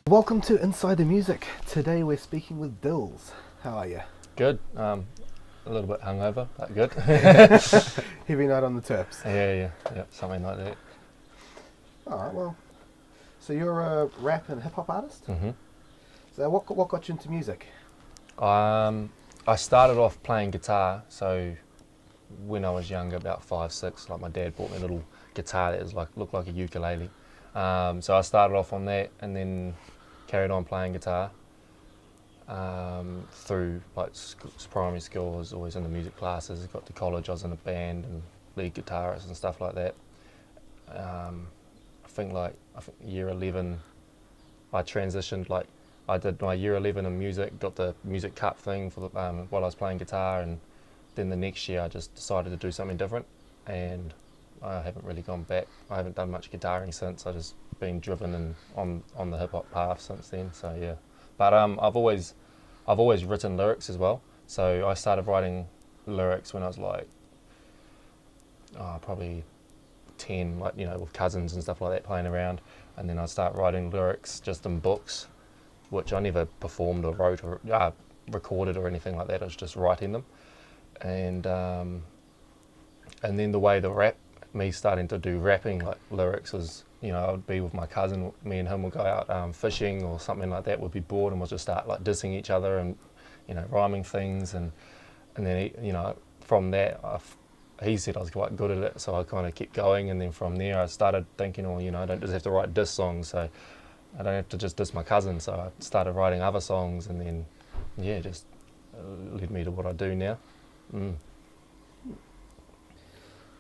Welcome to Inside the Music. Today we're speaking with Dilz. How are you? Good. A little bit hungover, but good. Heavy night on the Terps. Yeah, something like that. Alright, well, so you're a rap and hip hop artist? hmm So what got you into music? I started off playing guitar, so when I was younger, about 5, 6, like my dad bought me a little guitar that was looked like a ukulele. So I started off on that, and then carried on playing guitar through primary school. I was always in the music classes. Got to college, I was in a band and lead guitarist and stuff like that. I think year 11, I transitioned. Like I did my year 11 in music, got the music cup thing for the, while I was playing guitar, and then the next year I just decided to do something different, and I haven't really gone back. I haven't done much guitaring since. I just been driven and on the hip hop path since then. So yeah, but I've always written lyrics as well. So I started writing lyrics when I was probably 10, with cousins and stuff like that, playing around, and then I start writing lyrics just in books, which I never performed or wrote or recorded or anything like that. I was just writing them, and then the way me starting to do rapping like lyrics was, I would be with my cousin, me and him would go out fishing or something like that. We'd be bored and we'd just start like dissing each other and rhyming things, and then from that he said I was quite good at it, so I kind of kept going, and then from there I started thinking, I don't just have to write diss songs, so I don't have to just diss my cousin. So I started writing other songs, and then just led me to what I do now.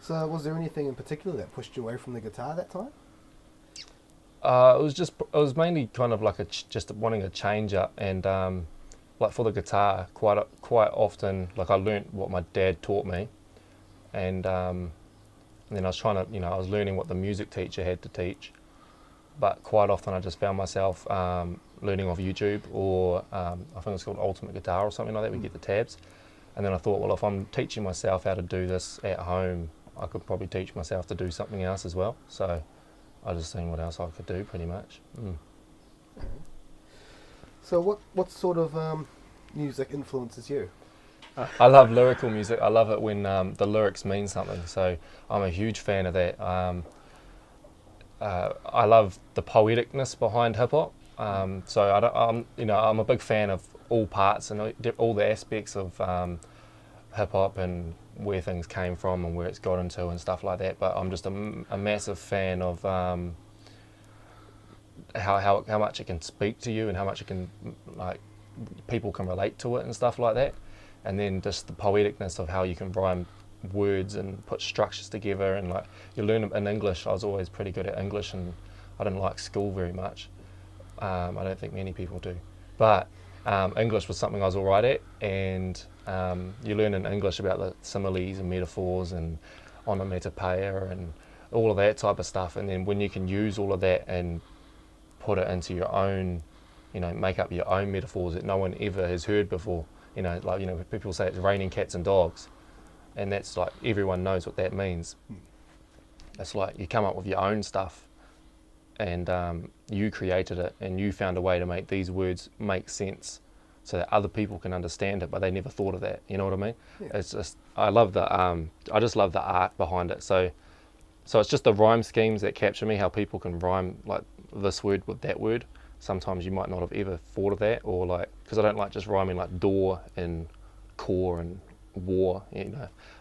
So was there anything in particular that pushed you away from the guitar that time? It was mainly kind of like just wanting a change up, and like for the guitar, quite often, like I learnt what my dad taught me, and then I was trying to, I was learning what the music teacher had to teach, but quite often I just found myself learning off YouTube, or I think it's called Ultimate Guitar or something like that. We get the tabs, and then I thought, well, if I'm teaching myself how to do this at home, I could probably teach myself to do something else as well. So I just seen what else I could do, pretty much. So what sort of music influences you? I love lyrical music. I love it when the lyrics mean something. So I'm a huge fan of that. I love the poeticness behind hip hop. So I'm a big fan of all parts and all the aspects of hip hop and where things came from and where it's got into and stuff like that. But I'm just a massive fan of how much it can speak to you and how much it can, like, people can relate to it and stuff like that. And then just the poeticness of how you can rhyme words and put structures together, and like you learn in English. I was always pretty good at English, and I didn't like school very much. I don't think many people do, but English was something I was alright at, and you learn in English about the similes and metaphors and onomatopoeia and all of that type of stuff, and then when you can use all of that and put it into your own, make up your own metaphors that no one ever has heard before. People say it's raining cats and dogs, and that's like everyone knows what that means. It's like you come up with your own stuff, and you created it, and you found a way to make these words make sense so that other people can understand it, but they never thought of that. You know what I mean? Yeah. It's just, I just love the art behind it. So it's just the rhyme schemes that capture me, how people can rhyme like this word with that word. Sometimes you might not have ever thought of that, or because I don't like just rhyming like door and core and war.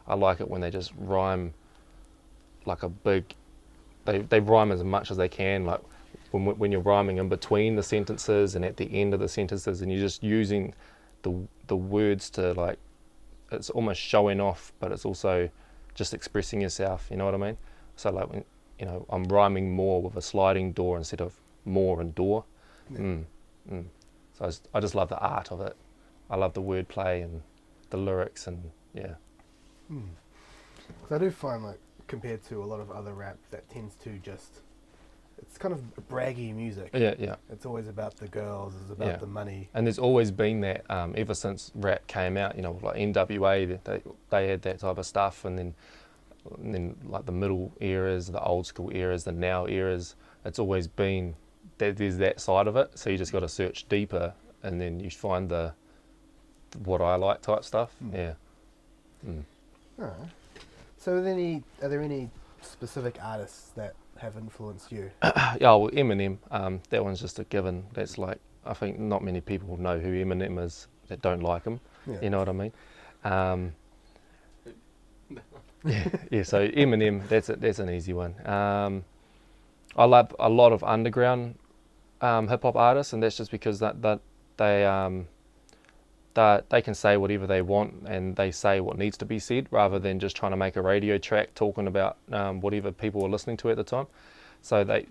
I like it when they just rhyme like a big. They rhyme as much as they can, like when you're rhyming in between the sentences and at the end of the sentences, and you're just using the words to, like, it's almost showing off, but it's also just expressing yourself. You know what I mean? So like when I'm rhyming more with a sliding door instead of more and door. Yeah. So I just love the art of it. I love the wordplay and the lyrics, and yeah. So I do find, like, compared to a lot of other rap, that tends to it's kind of braggy music. Yeah. It's always about the girls, it's about the money. And there's always been that ever since rap came out. Like NWA, they had that type of stuff, and then like the middle eras, the old school eras, the now eras. It's always been there's that side of it. So you just got to search deeper, and then you find the what I like type stuff. Yeah. Alright. So are there any specific artists that have influenced you? Yeah, well, Eminem, that one's just a given. That's like, I think not many people know who Eminem is that don't like him. Yeah. You know what I mean? Yeah. So Eminem, that's an easy one. I love a lot of underground hip hop artists, and that's just because that they can say whatever they want, and they say what needs to be said, rather than just trying to make a radio track talking about whatever people were listening to at the time. So they,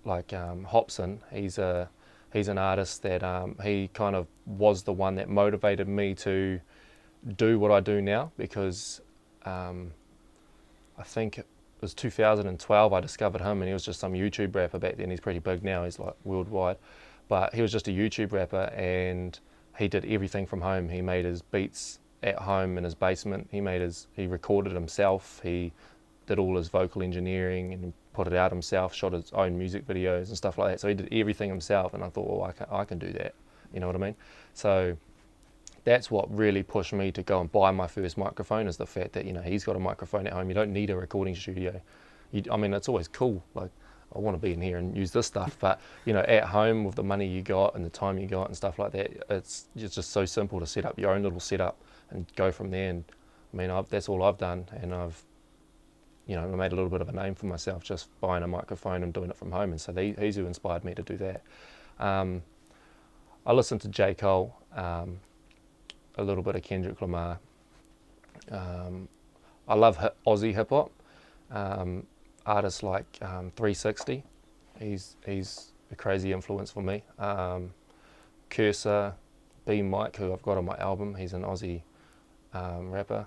like Hobson, he's an artist that he kind of was the one that motivated me to do what I do now, because I think it was 2012 I discovered him, and he was just some YouTube rapper back then. He's pretty big now, he's like worldwide, but he was just a YouTube rapper, and he did everything from home. He made his beats at home in his basement. He recorded himself. He did all his vocal engineering and put it out himself, shot his own music videos and stuff like that. So he did everything himself, and I thought, well, I can do that. You know what I mean? So that's what really pushed me to go and buy my first microphone, is the fact that, he's got a microphone at home. You don't need a recording studio. It's always cool. Like, I want to be in here and use this stuff, but at home with the money you got and the time you got and stuff like that, it's just so simple to set up your own little setup and go from there. And that's all I've done, and I've I made a little bit of a name for myself just buying a microphone and doing it from home. And so he's who inspired me to do that. I listened to J. Cole, a little bit of Kendrick Lamar. I love Aussie hip hop. Artists like 360, he's a crazy influence for me. Cursor, B Mike, who I've got on my album, he's an Aussie rapper.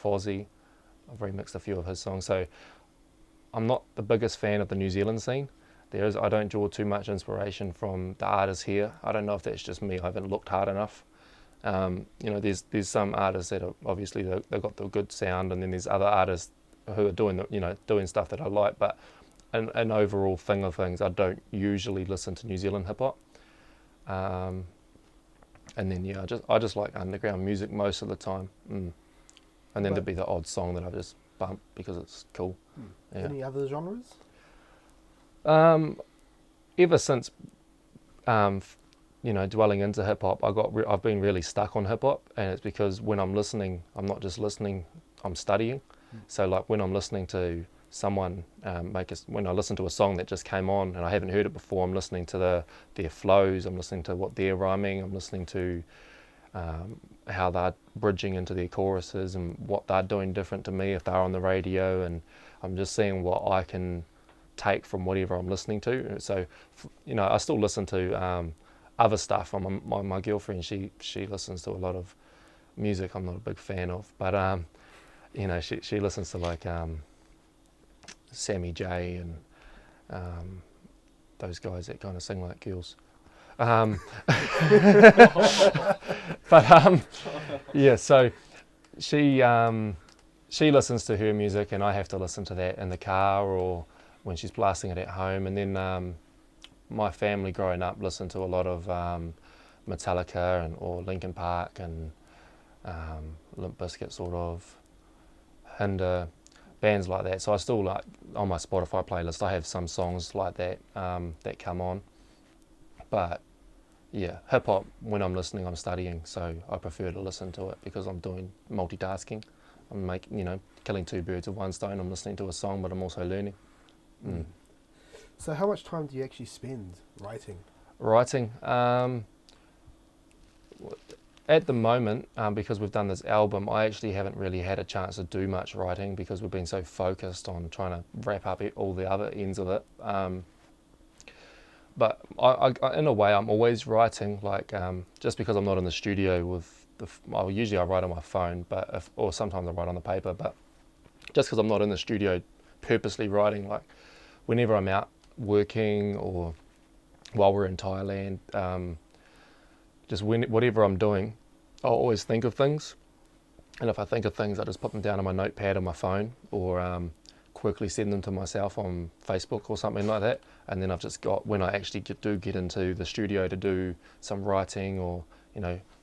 Fozzy, I've remixed a few of his songs. So I'm not the biggest fan of the New Zealand scene. I don't draw too much inspiration from the artists here. I don't know if that's just me. I haven't looked hard enough. There's some artists that are obviously they've got the good sound, and then there's other artists who are doing stuff that I like. But an overall thing of things, I don't usually listen to New Zealand hip hop. And then I just like underground music most of the time. And then there'd be the odd song that I just bump because it's cool. Yeah. Any other genres? Ever since dwelling into hip hop, I've been really stuck on hip hop, and it's because when I'm listening, I'm not just listening, I'm studying. So like when I'm listening to someone when I listen to a song that just came on and I haven't heard it before, I'm listening to their flows, I'm listening to what they're rhyming, I'm listening to how they're bridging into their choruses and what they're doing different to me if they're on the radio, and I'm just seeing what I can take from whatever I'm listening to. So I still listen to other stuff. My girlfriend, she listens to a lot of music I'm not a big fan of, but she listens to like Sammy J and those guys that kind of sing like girls. So she listens to her music, and I have to listen to that in the car or when she's blasting it at home. And then my family growing up listened to a lot of Metallica or Linkin Park and Limp Bizkit, sort of Hinder, bands like that. So I still like, on my Spotify playlist, I have some songs like that that come on. But yeah, hip hop, when I'm listening, I'm studying, so I prefer to listen to it because I'm doing multitasking. I'm killing two birds with one stone. I'm listening to a song, but I'm also learning. So how much time do you actually spend writing? Writing? At the moment, because we've done this album, I actually haven't really had a chance to do much writing because we've been so focused on trying to wrap up all the other ends of it. But I, in a way, I'm always writing, like just because I'm not in the studio with usually I write on my phone, or sometimes I write on the paper, but just because I'm not in the studio purposely writing, like whenever I'm out working or while we're in Thailand, just whatever I'm doing, I'll always think of things. And if I think of things, I just put them down on my notepad on my phone, or quickly send them to myself on Facebook or something like that, and then I've just got, when I actually do get into the studio to do some writing, or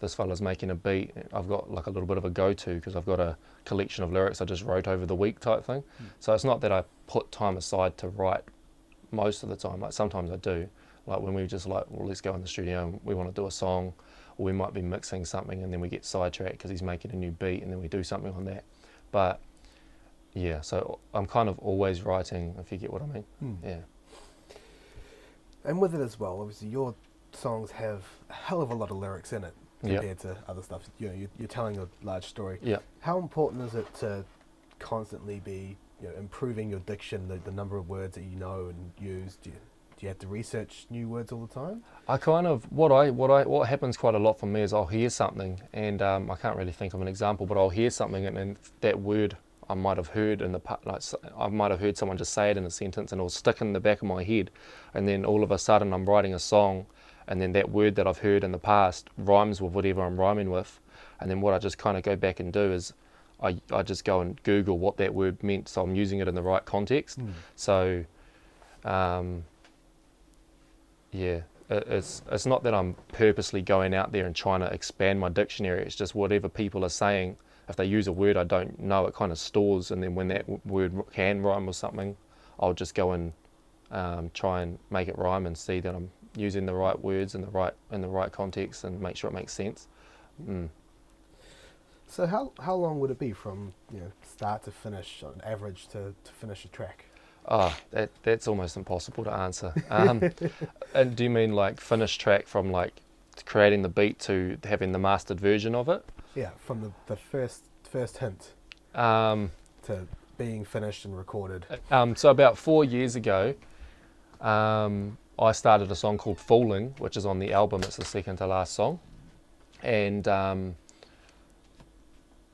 this fella's making a beat, I've got like a little bit of a go-to because I've got a collection of lyrics I just wrote over the week type thing. So it's not that I put time aside to write most of the time. Like sometimes I do, like when we just like, well, let's go in the studio and we want to do a song, or we might be mixing something and then we get sidetracked because he's making a new beat and then we do something on that. But yeah, so I'm kind of always writing, if you get what I mean. Yeah. And with it as well, obviously your songs have a hell of a lot of lyrics in it compared to other stuff. You're telling a large story. Yeah. How important is it to constantly be improving your diction, the number of words that you know and use? Do you have to research new words all the time? I kind of, what happens quite a lot for me is I'll hear something, and I can't really think of an example, but I'll hear something and that word I might have heard I might have heard someone just say it in a sentence, and it'll stick in the back of my head, and then all of a sudden I'm writing a song, and then that word that I've heard in the past rhymes with whatever I'm rhyming with, and then what I just kind of go back and do is I just go and Google what that word meant, so I'm using it in the right context. So it's not that I'm purposely going out there and trying to expand my dictionary. It's just whatever people are saying, if they use a word I don't know, it kind of stores, and then when that word can rhyme with something, I'll just go and try and make it rhyme and see that I'm using the right words in the right context and make sure it makes sense. So how long would it be from start to finish on average to finish a track? That's almost impossible to answer. And do you mean like finished track from like creating the beat to having the mastered version of it? Yeah, from the first hint to being finished and recorded. So about 4 years ago, I started a song called Fooling, which is on the album. It's the second to last song, and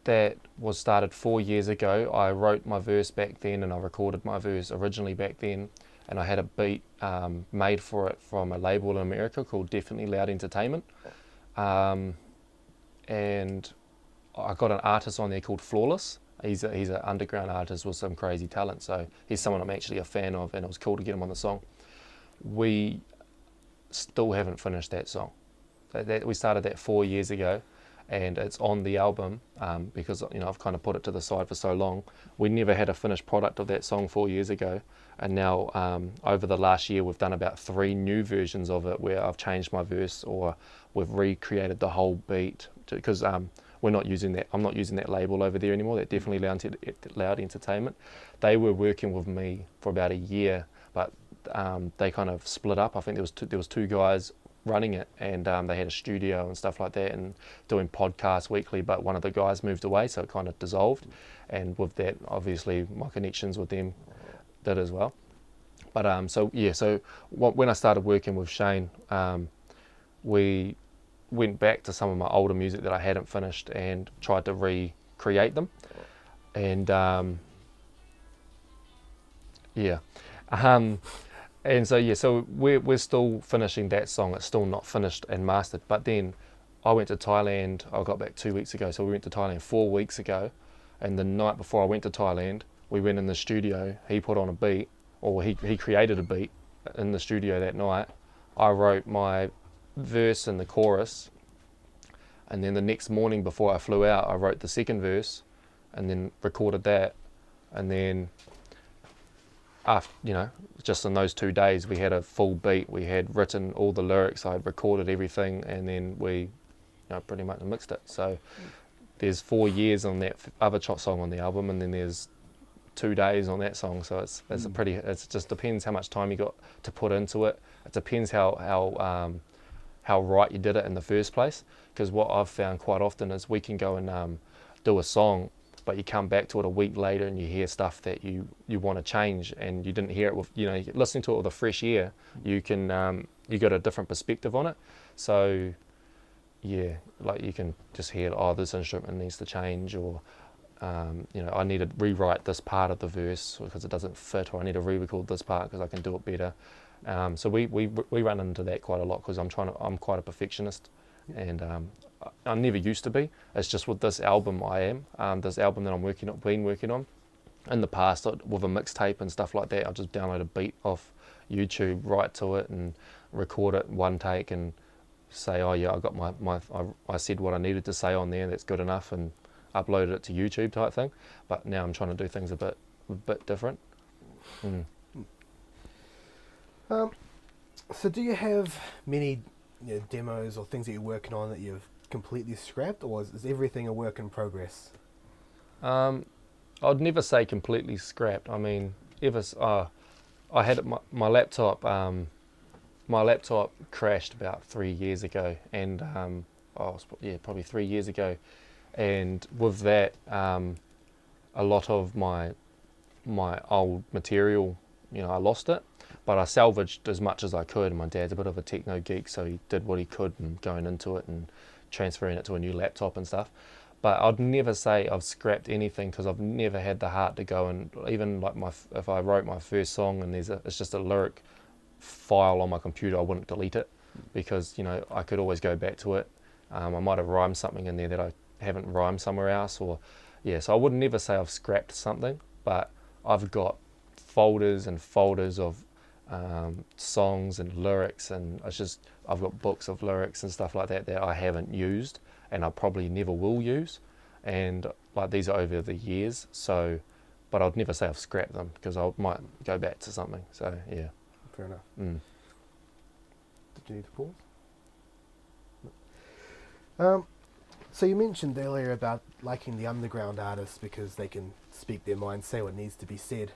that was started 4 years ago. I wrote my verse back then, and I recorded my verse originally back then, and I had a beat made for it from a label in America called Definitely Loud Entertainment, and I got an artist on there called Flawless. He's an underground artist with some crazy talent, so he's someone I'm actually a fan of, and it was cool to get him on the song. We still haven't finished that song. We started that 4 years ago, and it's on the album because I've kind of put it to the side for so long. We never had a finished product of that song 4 years ago, and now over the last year we've done about 3 new versions of it where I've changed my verse or we've recreated the whole beat, because we're not using that. I'm not using that label over there anymore. That Definitely Loud Entertainment. They were working with me for about a year, but they kind of split up. I think there was 2 guys running it, and they had a studio and stuff like that and doing podcasts weekly, but one of the guys moved away, so it kind of dissolved, and with that obviously my connections with them did as well. But when I started working with Shane, we went back to some of my older music that I hadn't finished and tried to recreate them, and so we're still finishing that song. It's still not finished and mastered. But then I went to Thailand. I got back 2 weeks ago, so we went to Thailand 4 weeks ago. And the night before I went to Thailand, we went in the studio. He put on a beat, or he created a beat in the studio that night. I wrote my verse and the chorus, and then the next morning before I flew out, I wrote the second verse, and then recorded that, and then after, just in those 2 days, we had a full beat. We had written all the lyrics, I had recorded everything, and then we pretty much mixed it. So there's 4 years on that other song on the album, and then there's 2 days on that song. So it just depends how much time you got to put into it. It depends how right you did it in the first place. Because what I've found quite often is we can go and do a song, but you come back to it a week later and you hear stuff that you want to change, and you didn't hear it with, listening to it with a fresh ear, you can you got a different perspective on it. So yeah, like you can just hear, this instrument needs to change, or I need to rewrite this part of the verse because it doesn't fit, or I need to re-record this part because I can do it better. So we run into that quite a lot because I'm quite a perfectionist, and I never used to be. It's just with this album I am. This album that I'm been working on, in the past with a mixtape and stuff like that, I'll just download a beat off YouTube, write to it and record it one take and say, oh yeah, I got I said what I needed to say on there, that's good enough, and uploaded it to YouTube type thing. But now I'm trying to do things a bit different. So do you have many demos or things that you're working on that you've completely scrapped, or is everything a work in progress? I'd never say completely scrapped. I mean, I had my laptop. My laptop crashed about 3 years ago, and probably 3 years ago, and with that, a lot of my old material, I lost it, but I salvaged as much as I could. My dad's a bit of a techno geek, so he did what he could and going into it and transferring it to a new laptop and stuff. But I'd never say I've scrapped anything, because I've never had the heart to go and even like if I wrote my first song and it's just a lyric file on my computer, I wouldn't delete it, because I could always go back to it. I might have rhymed something in there that I haven't rhymed somewhere else, so I would never say I've scrapped something, but I've got folders and folders of songs and lyrics, and I've got books of lyrics and stuff like that I haven't used and I probably never will use, and like these are over the years, so but I'd never say I've scrapped them, because I might go back to something. So yeah. Fair enough. Did you need to pause? So you mentioned earlier about liking the underground artists because they can speak their mind, say what needs to be said.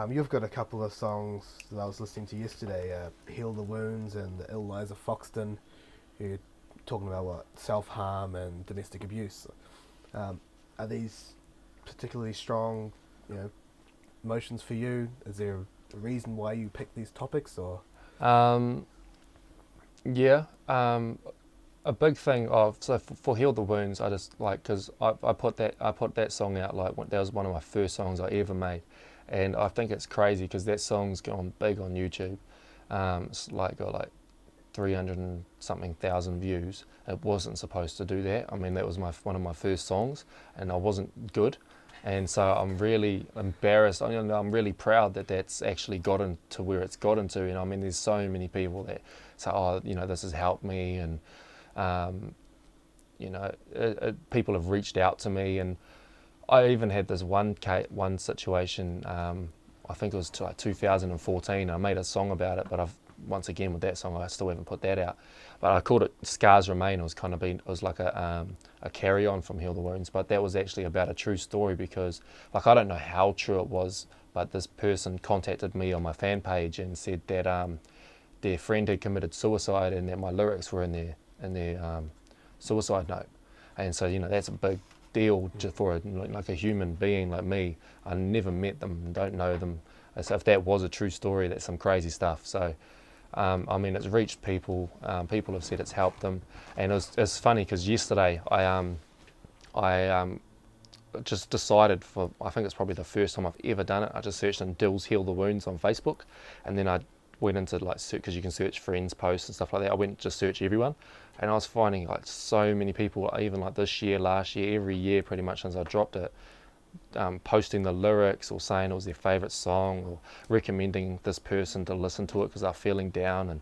You've got a couple of songs that I was listening to yesterday, Heal the Wounds and The Ill Lies of Foxton, who talking about self-harm and domestic abuse. Are these particularly strong emotions for you? Is there a reason why you pick these topics, or? A big thing for Heal the Wounds, I just like, because I put that song out, like that was one of my first songs I ever made, and I think it's crazy because that song's gone big on YouTube. It's got 300 and something thousand views. It wasn't supposed to do that. I mean, that was one of my first songs, and I wasn't good, and so I'm really embarrassed. I'm really proud that that's actually gotten to where it's gotten to. And I mean, there's so many people that say, oh, this has helped me, and people have reached out to me, and I even had this one situation. I think it was 2014. I made a song about it, but once again with that song, I still haven't put that out. But I called it "Scars Remain." It was like a carry-on from Heal the Wounds, but that was actually about a true story, because I don't know how true it was, but this person contacted me on my fan page and said that their friend had committed suicide and that my lyrics were in their suicide note. And so that's a big deal just for a human being like me. I never met them, don't know them. So if that was a true story, that's some crazy stuff. So I mean, it's reached people. People have said it's helped them, and it's funny because yesterday I just decided I think it's probably the first time I've ever done it. I just searched on Dilz Heal the Wounds on Facebook, and then I went into because you can search friends posts and stuff like that. I went to search everyone, and I was finding so many people, even this year, last year, every year pretty much since I dropped it, posting the lyrics or saying it was their favourite song or recommending this person to listen to it because they're feeling down and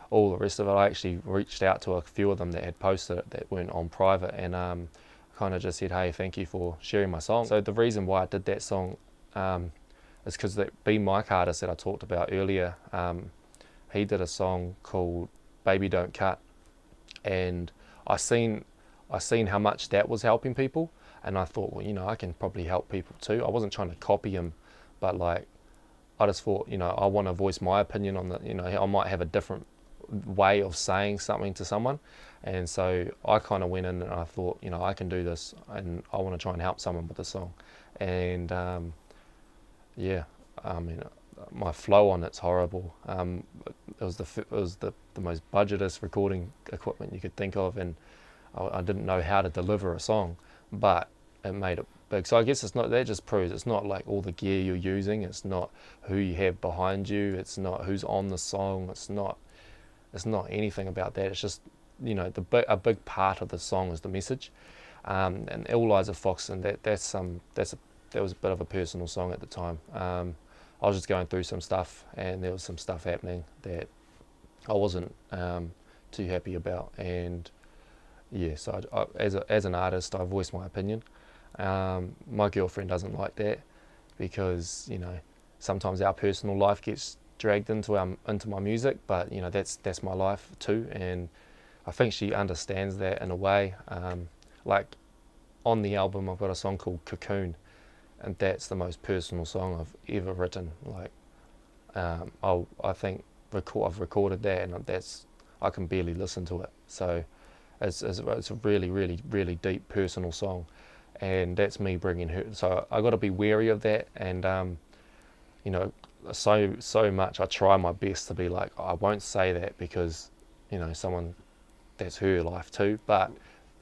all the rest of it. I actually reached out to a few of them that had posted it that weren't on private, and kind of just said, hey, thank you for sharing my song. So the reason why I did that song is because that Be Mike artist that I talked about earlier, he did a song called Baby Don't Cut, and I seen how much that was helping people. And I thought, well, I can probably help people too. I wasn't trying to copy him, but I just thought, I want to voice my opinion on I might have a different way of saying something to someone. And so I kind of went in and I thought, I can do this, and I want to try and help someone with the song. And I mean, my flow on it's horrible. It was the most budgetist recording equipment you could think of, and I didn't know how to deliver a song, but it made it big. So I guess that just proves it's not like all the gear you're using, it's not who you have behind you, it's not who's on the song, it's not anything about that. It's just a big part of the song is the message. And Ill Lies of Foxton, that's that was a bit of a personal song at the time. I was just going through some stuff, and there was some stuff happening that I wasn't too happy about, and yeah, so as an artist, I voiced my opinion. My girlfriend doesn't like that because, you know, sometimes our personal life gets dragged into my music, but you know, that's my life too, and I think she understands that in a way. Like on the album, I've got a song called Cocoon, and that's the most personal song I've ever written. Like, I think I've recorded that, and I can barely listen to it. So it's a really, really, really deep personal song, and that's me bringing her. So I got to be wary of that, and you know, so much I try my best to be like, I won't say that because, you know, that's her life too. But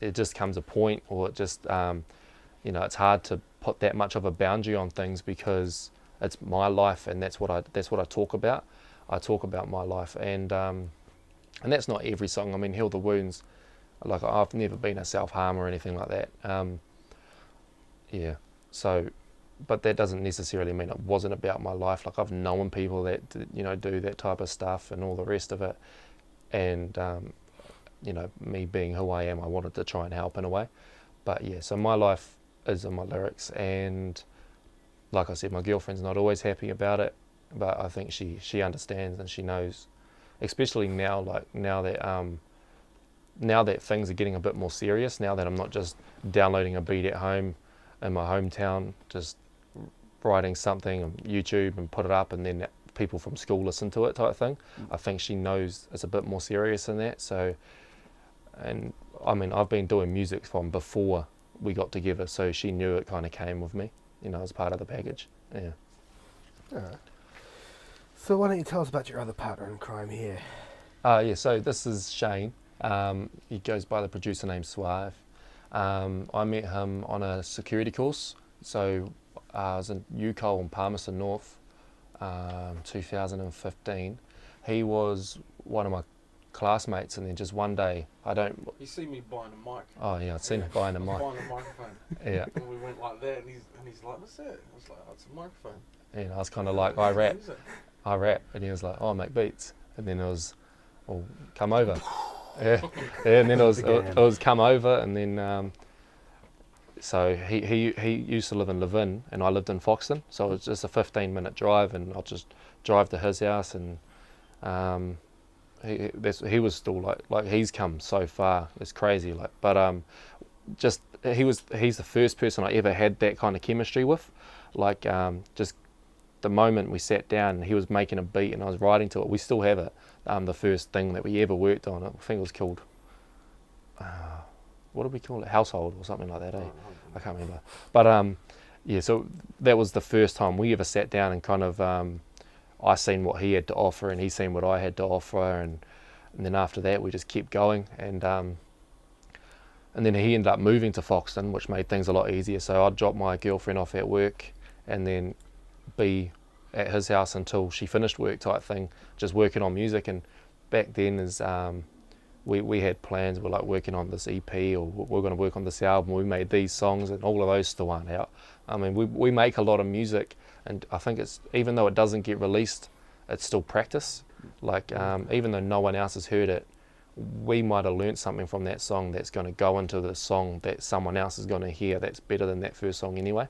it just comes a point, or it just you know, it's hard to put that much of a boundary on things because it's my life, and that's what I talk about. I talk about my life, and that's not every song. I mean, Heal the Wounds, like I've never been a self-harm or anything like that. Yeah, so, but that doesn't necessarily mean it wasn't about my life. Like I've known people that, you know, do that type of stuff and all the rest of it, and you know, me being who I am, I wanted to try and help in a way. But yeah, so my life is in my lyrics, and like I said, my girlfriend's not always happy about it, but I think she understands and she knows, especially now, like now that things are getting a bit more serious, now that I'm not just downloading a beat at home in my hometown, just writing something on YouTube and put it up, and then people from school listen to it type thing. I think she knows it's a bit more serious than that. So, and I mean, I've been doing music from before we got together, so she knew it kind of came with me, you know, as part of the package. Yeah. Alright. So why don't you tell us about your other partner in crime here? Yeah, so this is Shane. He goes by the producer name Suave. I met him on a security course. So I was in UCole in Palmerston North, 2015. He was one of my classmates, and then just one day, You see me buying a mic. Oh yeah, I'd seen him buying a mic. Buying a microphone. Yeah. And we went like that, and he's like, "What's that?" I was like, "Oh, it's a microphone." And I was kind of like, I rap, and he was like, "Oh, I make beats," and then it was, "Well, come over." Yeah, and then it was come over, and then so he used to live in Levin, and I lived in Foxton, so it was just a 15-minute drive, and I'll just drive to his house, and he was still like he's come so far, it's crazy, like, but just he's the first person I ever had that kind of chemistry with, like just the moment we sat down, he was making a beat and I was writing to it. We still have it. The first thing that we ever worked on, I think it was called, what did we call it? Household or something like that, eh? I can't remember. But yeah, so that was the first time we ever sat down and kind of, I seen what he had to offer and he seen what I had to offer, and then after that we just kept going, and then he ended up moving to Foxton, which made things a lot easier. So I'd drop my girlfriend off at work and then be at his house until she finished work type thing, just working on music. And back then is we had plans, we're like working on this EP, or we're going to work on this album. We made these songs and all of those still aren't out. I mean, we make a lot of music, and I think it's, even though it doesn't get released, it's still practice. Like even though no one else has heard it, we might have learnt something from that song that's going to go into the song that someone else is going to hear that's better than that first song anyway.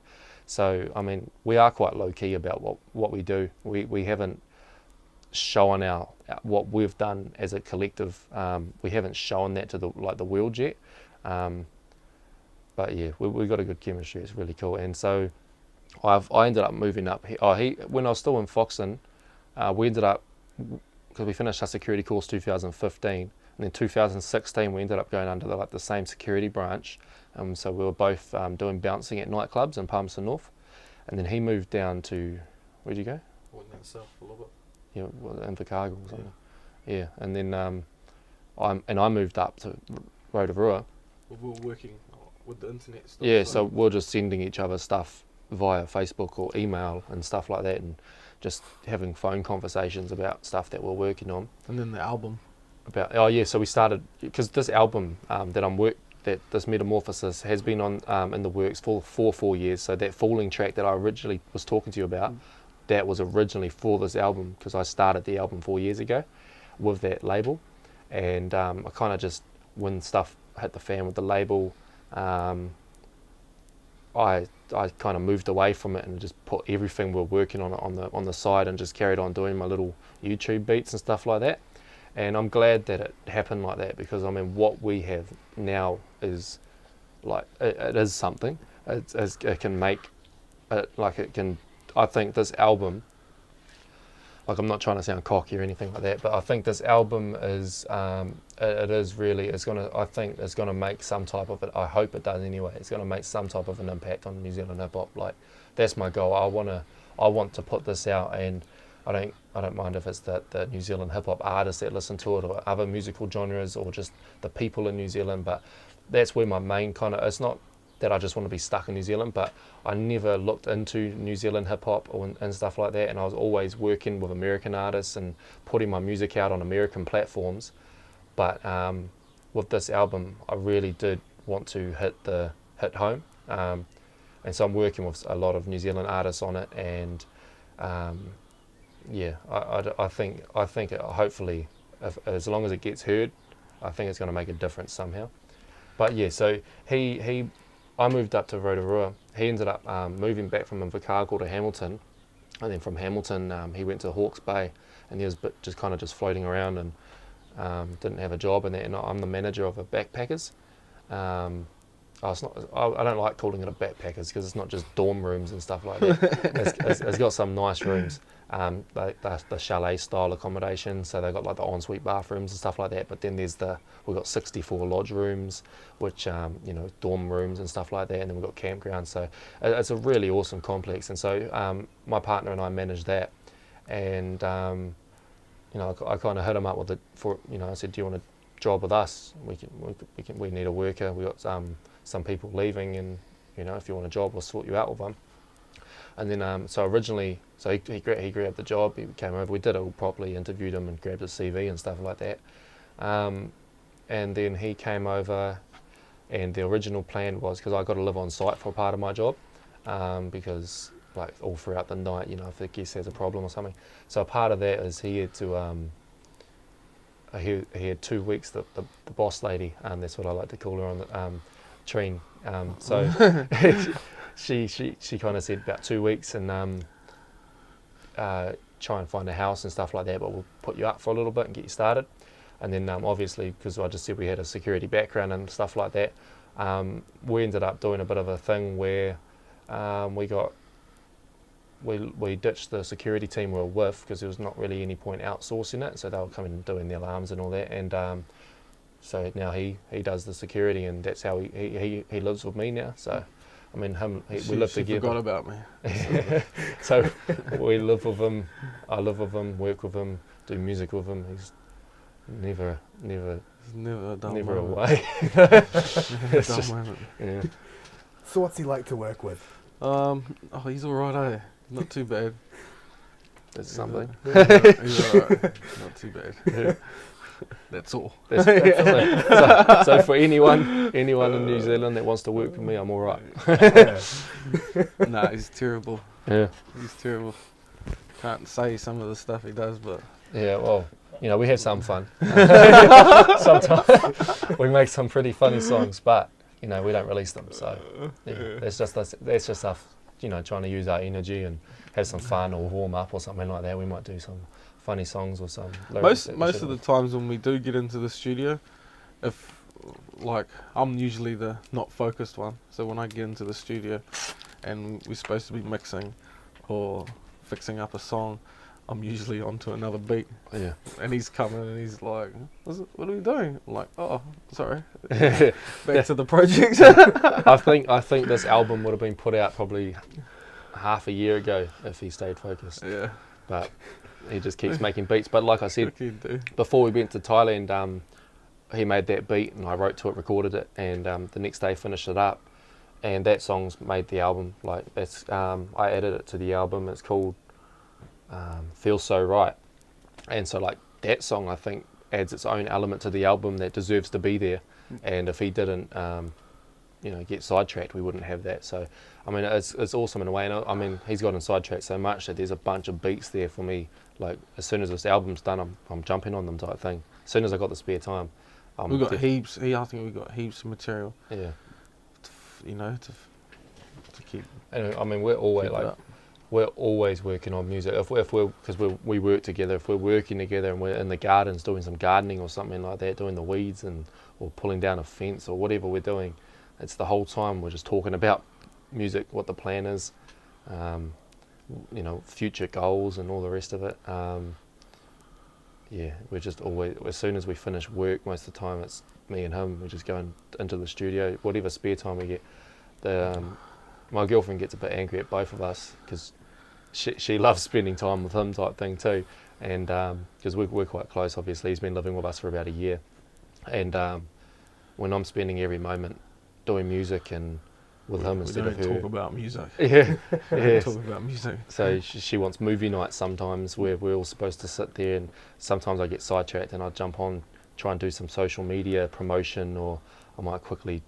So I mean, we are quite low key about what we do. We haven't shown what we've done as a collective. We haven't shown that to the world yet. But yeah, we got a good chemistry. It's really cool. And so I ended up moving up. When I was still in Foxton, we ended up, because we finished our security course 2015, and then 2016 we ended up going under the same security branch. So we were both doing bouncing at nightclubs in Palmerston North, and then he moved down to, where'd you go? Went down south a little bit. Yeah, Invercargill or something. Yeah, and then I moved up to Rotorua. We were working with the internet stuff. Yeah, so we're just sending each other stuff via Facebook or email and stuff like that, and just having phone conversations about stuff that we're working on. And then the album. So we started, because this album that that this Metamorphosis has been on in the works for 4 years. So that Falling track that I originally was talking to you about, that was originally for this album, because I started the album 4 years ago with that label. And I kind of just, when stuff hit the fan with the label, I kind of moved away from it and just put everything we're working on the side, and just carried on doing my little YouTube beats and stuff like that. And I'm glad that it happened like that, because I mean, what we have now is like, it is something. It can make it, like, it can. I think this album, like, I'm not trying to sound cocky or anything like that, but I think this album is, it is really, I think it's gonna make some type of it. I hope it does anyway. It's gonna make some type of an impact on New Zealand hip hop. Like, that's my goal. I want to put this out, and I don't mind if it's the New Zealand hip hop artists that listen to it, or other musical genres, or just the people in New Zealand. But that's where my main kind of, it's not that I just want to be stuck in New Zealand, but I never looked into New Zealand hip hop and stuff like that, and I was always working with American artists and putting my music out on American platforms. But with this album, I really did want to hit home, and so I'm working with a lot of New Zealand artists on it, and yeah, I think it, hopefully, as long as it gets heard, I think it's going to make a difference somehow. But yeah, so I moved up to Rotorua. He ended up moving back from Invercargill to Hamilton, and then from Hamilton he went to Hawke's Bay, and he was just floating around, and didn't have a job. And I'm the manager of a backpackers. I don't like calling it a backpackers, because it's not just dorm rooms and stuff like that. It's got some nice rooms, like the chalet style accommodation. So they've got like the ensuite bathrooms and stuff like that. But then we've got 64 lodge rooms, which dorm rooms and stuff like that. And then we've got campgrounds. So it's a really awesome complex. And so my partner and I manage that. And I kind of hit him up with it for, I said, do you want a job with us? We need a worker. We got some people leaving, and if you want a job, we'll sort you out with them. And then so he grabbed the job. He came over. We did it all properly, interviewed him and grabbed his CV and stuff like that. And then he came over, and the original plan was, because I got to live on site for a part of my job, because like all throughout the night, if the guest has a problem or something. So a part of that is he had to he had 2 weeks. The boss lady, that's what I like to call her, on the Trine. So she kind of said about 2 weeks, and try and find a house and stuff like that, but we'll put you up for a little bit and get you started. And then obviously, because I just said we had a security background and stuff like that, we ended up doing a bit of a thing where we ditched the security team we were with, because there was not really any point outsourcing it, so they were coming and doing the alarms and all that. And so now he does the security, and that's how he lives with me now. So I mean, we live together. Forgot about me. So we live with him. I live with him, work with him, do music with him. He's never away. It's just, yeah. So what's he like to work with? He's alright, eh? Not too bad. That's something. He's alright. Not too bad. Yeah. That's all. So for anyone in New Zealand that wants to work with me, I'm alright. Nah, he's terrible. Yeah. He's terrible. Can't say some of the stuff he does, but yeah, well, we have some fun. Sometimes we make some pretty funny songs, but we don't release them. So yeah, that's just us. Trying to use our energy and have some fun, or warm up or something like that. We might do some funny songs or some lyrics. Most of the times when we do get into the studio, if like I'm usually the not focused one, so when I get into the studio and we're supposed to be mixing or fixing up a song, I'm usually onto another beat. Yeah. And he's coming and he's like, what are we doing? I'm like, oh, sorry. Back to the project. I think this album would have been put out probably half a year ago if he stayed focused. Yeah. But he just keeps making beats. But like I said, before we went to Thailand, he made that beat and I wrote to it, recorded it, and the next day finished it up. And that song's made the album. Like that's I added it to the album. It's called Feels So Right. And so like that song, I think, adds its own element to the album that deserves to be there. and if he didn't, get sidetracked, we wouldn't have that. So, I mean, it's awesome in a way. And I mean, he's gotten sidetracked so much that there's a bunch of beats there for me. Like as soon as this album's done, I'm jumping on them type thing. As soon as I got the spare time, We've got heaps. I think we've got heaps of material. Yeah. To keep. And I mean, we're always working on music. If we're because we work together. If we're working together and we're in the gardens doing some gardening or something like that, doing the weeds or pulling down a fence or whatever we're doing, it's the whole time we're just talking about music, what the plan is, future goals and all the rest of it. We're just always, as soon as we finish work, most of the time it's me and him. We're just going into the studio, whatever spare time we get. My girlfriend gets a bit angry at both of us because she loves spending time with him type thing too, and because we're quite close. Obviously, he's been living with us for about a year, and when I'm spending every moment doing music and with him instead of her. We don't talk about music. Yeah. Talk about music. So she wants movie nights sometimes where we're all supposed to sit there, and sometimes I get sidetracked and I jump on, try and do some social media promotion, or I might quickly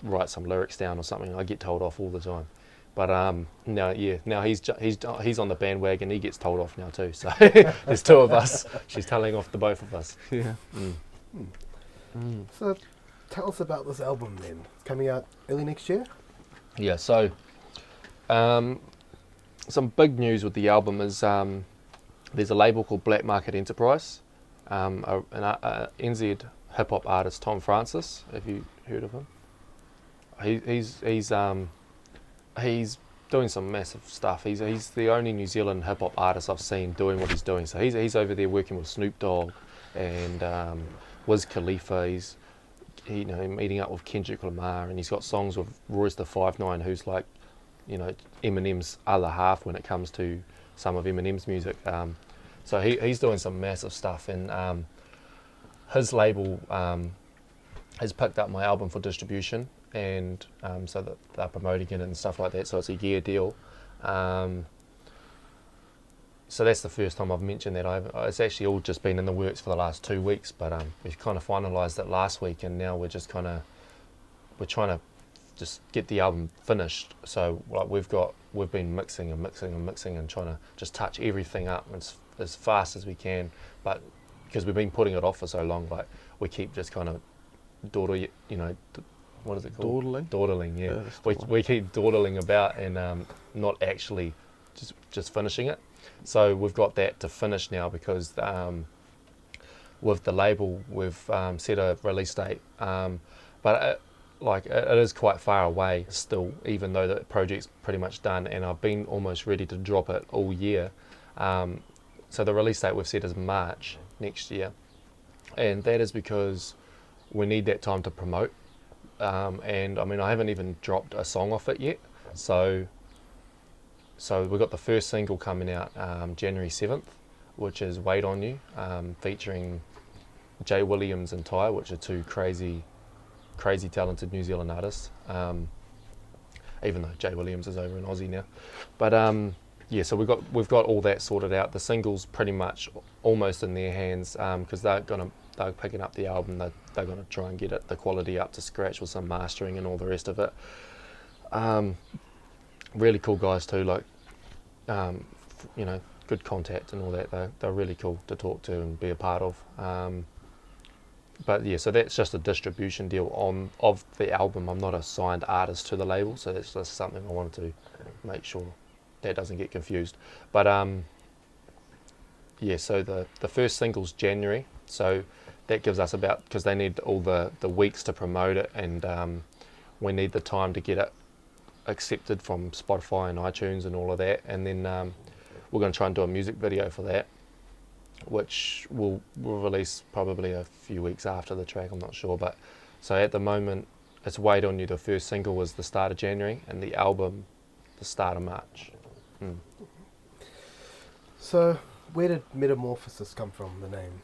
write some lyrics down or something. I get told off all the time. But now he's on the bandwagon. He gets told off now too. So there's two of us. She's telling off the both of us. Yeah. So tell us about this album then. It's coming out early next year? Yeah, so some big news with the album is there's a label called Black Market Enterprise, an NZ hip-hop artist, Tom Francis. Have you heard of him? He's doing some massive stuff. He's the only New Zealand hip-hop artist I've seen doing what he's doing. So he's over there working with Snoop Dogg and Wiz Khalifa. He's meeting up with Kendrick Lamar, and he's got songs with Royce the 5'9", who's like, Eminem's other half when it comes to some of Eminem's music. So he's doing some massive stuff, and his label has picked up my album for distribution, and so that they're promoting it and stuff like that. So it's a year deal. So that's the first time I've mentioned that. It's actually all just been in the works for the last 2 weeks, but we've kind of finalised it last week, and now we're trying to just get the album finished. So like we've been mixing and trying to just touch everything up as fast as we can, but because we've been putting it off for so long, like we keep just kind of what is it called? Dawdling, yeah. We keep dawdling about and not actually just finishing it. So we've got that to finish now because with the label we've set a release date, but it is quite far away still, even though the project's pretty much done, and I've been almost ready to drop it all year. So the release date we've set is March next year, and that is because we need that time to promote. And I mean, I haven't even dropped a song off it yet, so we've got the first single coming out January 7th, which is Wait On You, featuring Jay Williams and Ty, which are two crazy talented New Zealand artists, even though Jay Williams is over in Aussie now. But so we've got all that sorted out. The single's pretty much almost in their hands, because they're picking up the album. They're going to try and get the quality up to scratch with some mastering and all the rest of it. Really cool guys too, like good contact and all that. They're really cool to talk to and be a part of. But yeah, so that's just a distribution deal of the album. I'm not a signed artist to the label, so that's just something I wanted to make sure that doesn't get confused. But so the first single's January, so that gives us about, because they need all the weeks to promote it, and we need the time to get it accepted from Spotify and iTunes and all of that, and then we're going to try and do a music video for that, which we'll release probably a few weeks after the track, I'm not sure. But so at the moment it's Wait On You. The first single was the start of January, and the album the start of March. So where did Metamorphosis come from, the name?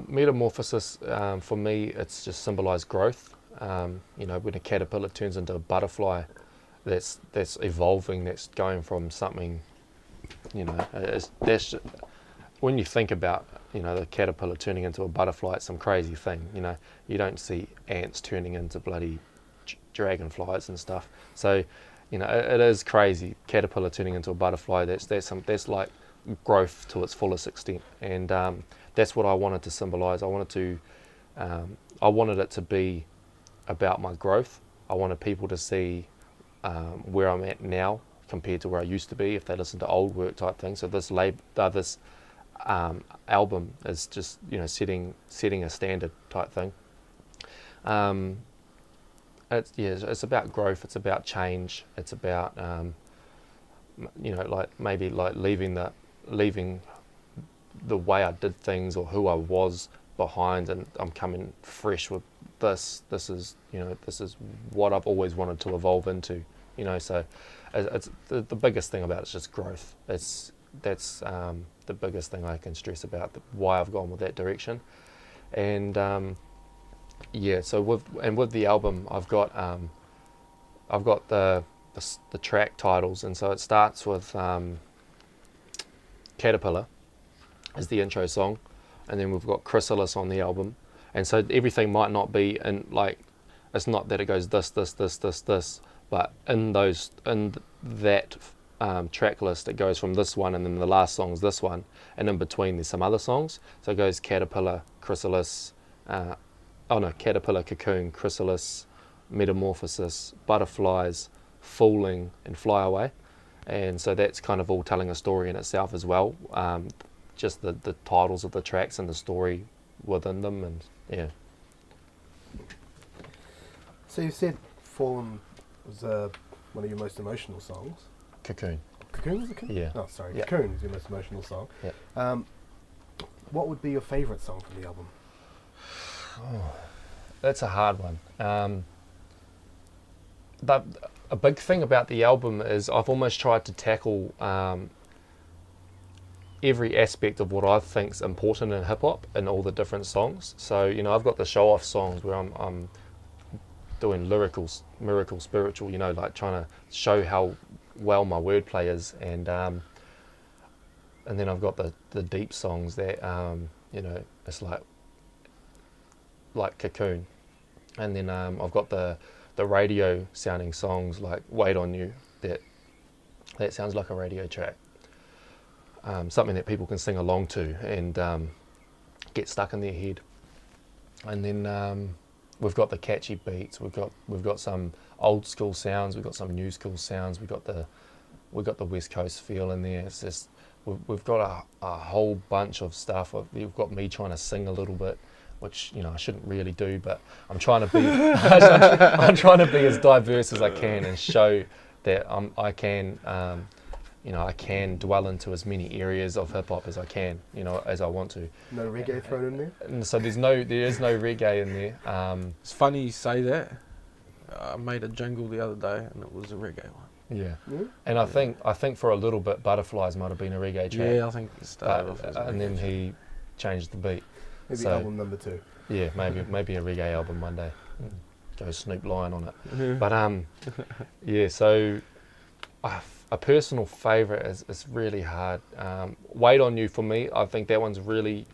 Metamorphosis, for me, it's just symbolised growth. When a caterpillar turns into a butterfly, that's evolving, that's going from something, that's when you think about you know, the caterpillar turning into a butterfly, it's some crazy thing. You know, you don't see ants turning into bloody dragonflies and stuff. So, you know, it is crazy. Caterpillar turning into a butterfly. That's like growth to its fullest extent, and that's what I wanted to symbolise. I wanted it to be about my growth. I wanted people to see where I'm at now compared to where I used to be if they listen to old work type thing. So this album is just, you know, setting a standard type thing. It's about growth. It's about change. It's about you know, like maybe like leaving the way I did things or who I was behind, and I'm coming fresh with this. This is, you know, this is what I've always wanted to evolve into. You know, so it's the biggest thing about it's just growth. That's the biggest thing I can stress about why I've gone with that direction. And so with the album, I've got the track titles, and so it starts with Caterpillar as the intro song, and then we've got Chrysalis on the album, and so everything might not be in, like, it's not that it goes this, but in that track list, it goes from this one, and then the last song is this one, and in between there's some other songs. So it goes Caterpillar, Chrysalis, Caterpillar, Cocoon, Chrysalis, Metamorphosis, Butterflies, Falling, and Fly Away. And so that's kind of all telling a story in itself as well. Just the titles of the tracks and the story within them, and yeah. So you said Fallen was one of your most emotional songs. Cocoon. Cocoon was Cocoon? Yeah. Oh, sorry. Yeah. Cocoon is your most emotional song. Yeah. What would be your favourite song from the album? Oh, that's a hard one. A big thing about the album is I've almost tried to tackle every aspect of what I think is important in hip hop in all the different songs. So, you know, I've got the show off songs where I'm doing lyrical, miracle, spiritual, you know, like trying to show how well my wordplay is, and then I've got the deep songs that you know, it's like Cocoon, and then I've got the radio sounding songs like Wait on You, that sounds like a radio track, something that people can sing along to and get stuck in their head. And then we've got the catchy beats, we've got some old school sounds, we've got some new school sounds, we've got the West Coast feel in there. It's just we've got a whole bunch of stuff. You've got me trying to sing a little bit, which, you know, I shouldn't really do, but I'm trying to be I'm trying to be as diverse as I can and show that I can you know, I can dwell into as many areas of hip hop as I can, you know, as I want to. No reggae thrown in there? And so there is no reggae in there. It's funny you say that. I made a jingle the other day and it was a reggae one. Yeah. And I think for a little bit Butterflies might have been a reggae track. Yeah, I think it started off as a and then reggae he changed the beat. Maybe album number 2. Yeah, maybe a reggae album one day. Go Snoop Lion on it. track. But yeah, so a personal favourite is really hard. Wait on You for me, I think that one's really,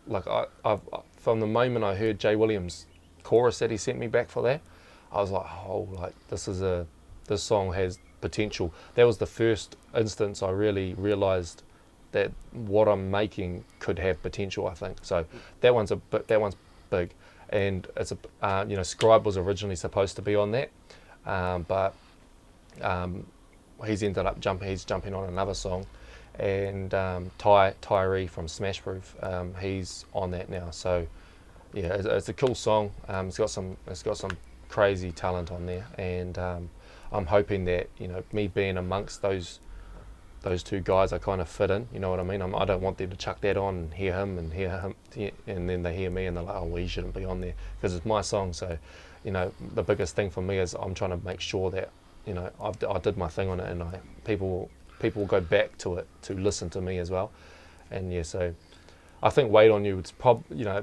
like, I've from the moment I heard Jay Williams' chorus that he sent me back for that, I was like, oh, like this song has potential. That was the first instance I really realised that what I'm making could have potential, I think. So that one's big, and it's you know, Scribe was originally supposed to be on that, but he's ended up jumping on another song, and Tyree from Smash Proof, he's on that now. So yeah, it's a cool song. It's got some crazy talent on there, and I'm hoping that, you know, me being amongst those two guys, I kind of fit in, you know what I mean? I don't want them to chuck that on and hear him, and then they hear me and they're like, oh, well, he shouldn't be on there, because it's my song. So, you know, the biggest thing for me is I'm trying to make sure that, you know, I did my thing on it, and people will go back to it to listen to me as well. And yeah, so I think Wait on You would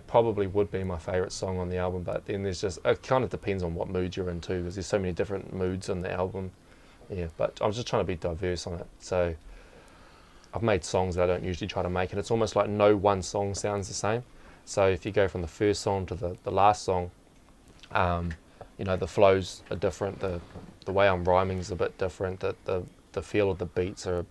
probably would be my favourite song on the album, but then there's just, it kind of depends on what mood you're in too, because there's so many different moods on the album. Yeah, but I'm just trying to be diverse on it. So I've made songs that I don't usually try to make, and it's almost like no one song sounds the same. So if you go from the first song to the last song, you know, the flows are different, the way I'm rhyming is a bit different, the feel of the beats are,